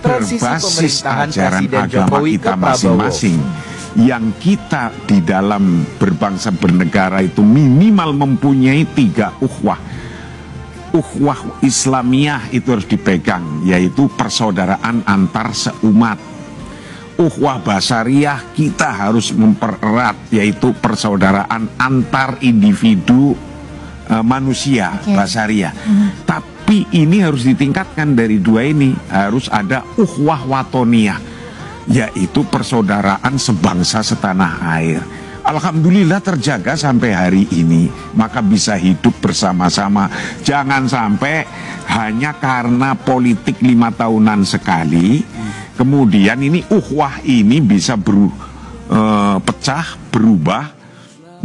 berbasis ajaran agama kita masing-masing, yang kita di dalam berbangsa bernegara itu minimal mempunyai 3 ukhuwah. Ukhuwah Islamiyah itu harus dipegang, yaitu persaudaraan antar seumat. Ukhuwah Basariyah kita harus mempererat, yaitu persaudaraan antar individu manusia, Basariyah. Tapi ini harus ditingkatkan dari 2 ini, harus ada ukhuwah watoniyah, yaitu persaudaraan sebangsa setanah air. Alhamdulillah terjaga sampai hari ini, maka bisa hidup bersama-sama. Jangan sampai hanya karena politik 5 tahunan sekali, kemudian ini ukhuwah ini bisa pecah, berubah.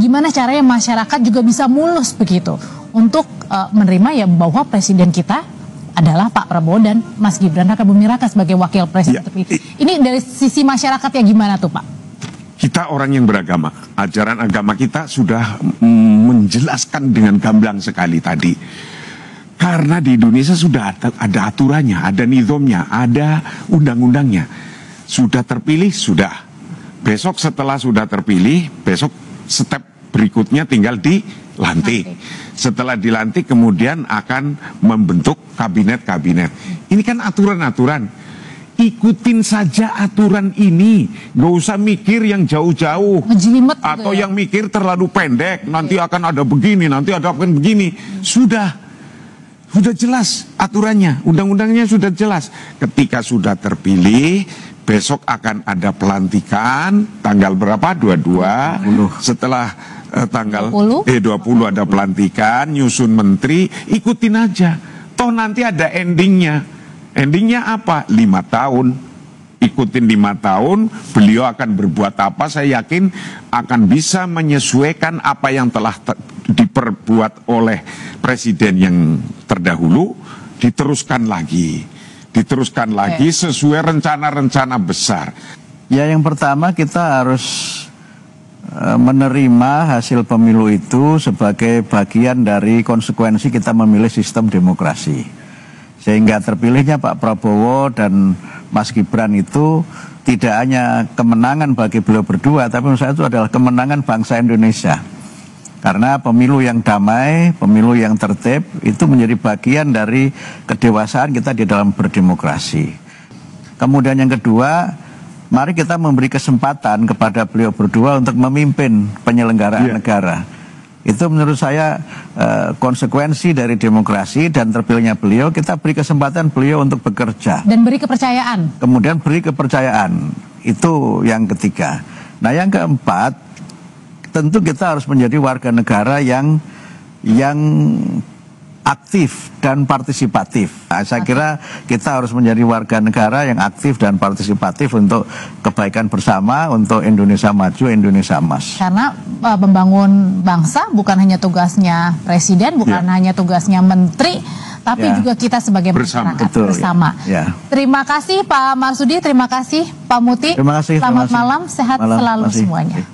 Gimana caranya masyarakat juga bisa mulus begitu untuk menerima ya bahwa presiden kita adalah Pak Prabowo dan Mas Gibran Rakabuming Raka sebagai wakil presiden terpilih. Ini dari sisi masyarakat ya gimana tuh Pak? Kita orang yang beragama, ajaran agama kita sudah menjelaskan dengan gamblang sekali tadi. Karena di Indonesia sudah ada aturannya, ada nizamnya, ada undang-undangnya. Sudah terpilih, sudah. Besok setelah sudah terpilih, besok step berikutnya tinggal dilantik. Setelah dilantik kemudian akan membentuk kabinet-kabinet. Ini kan aturan-aturan. Ikutin saja aturan ini, nggak usah mikir yang jauh-jauh atau yang mikir terlalu pendek. Nanti akan ada begini, nanti ada akan begini. Sudah jelas aturannya, undang-undangnya sudah jelas. Ketika sudah terpilih, besok akan ada pelantikan tanggal berapa? 22. Setelah tanggal 20 ada pelantikan, nyusun menteri, ikutin aja. Toh nanti ada endingnya. Endingnya apa? 5 tahun. Ikutin 5 tahun, beliau akan berbuat apa, saya yakin akan bisa menyesuaikan apa yang telah diperbuat oleh presiden yang terdahulu, diteruskan lagi sesuai rencana-rencana besar. Ya, yang pertama kita harus menerima hasil pemilu itu sebagai bagian dari konsekuensi kita memilih sistem demokrasi. Sehingga terpilihnya Pak Prabowo dan Mas Gibran itu tidak hanya kemenangan bagi beliau berdua, tapi menurut saya itu adalah kemenangan bangsa Indonesia. Karena pemilu yang damai, pemilu yang tertib, itu menjadi bagian dari kedewasaan kita di dalam berdemokrasi. Kemudian yang kedua, mari kita memberi kesempatan kepada beliau berdua untuk memimpin penyelenggaraan negara. Itu menurut saya konsekuensi dari demokrasi, dan terpilihnya beliau, kita beri kesempatan beliau untuk bekerja. Dan beri kepercayaan. Kemudian beri kepercayaan, itu yang ketiga. Nah yang keempat, tentu kita harus menjadi warga negara yang aktif dan partisipatif. Nah, saya kira kita harus menjadi warga negara yang aktif dan partisipatif untuk kebaikan bersama, untuk Indonesia maju, Indonesia emas. Karena membangun bangsa bukan hanya tugasnya presiden, bukan hanya tugasnya menteri, tapi juga kita sebagai masyarakat bersama. Terima kasih Pak Marsudi, terima kasih Pak Muti. Terima kasih. Selamat malam, sehat selalu semuanya.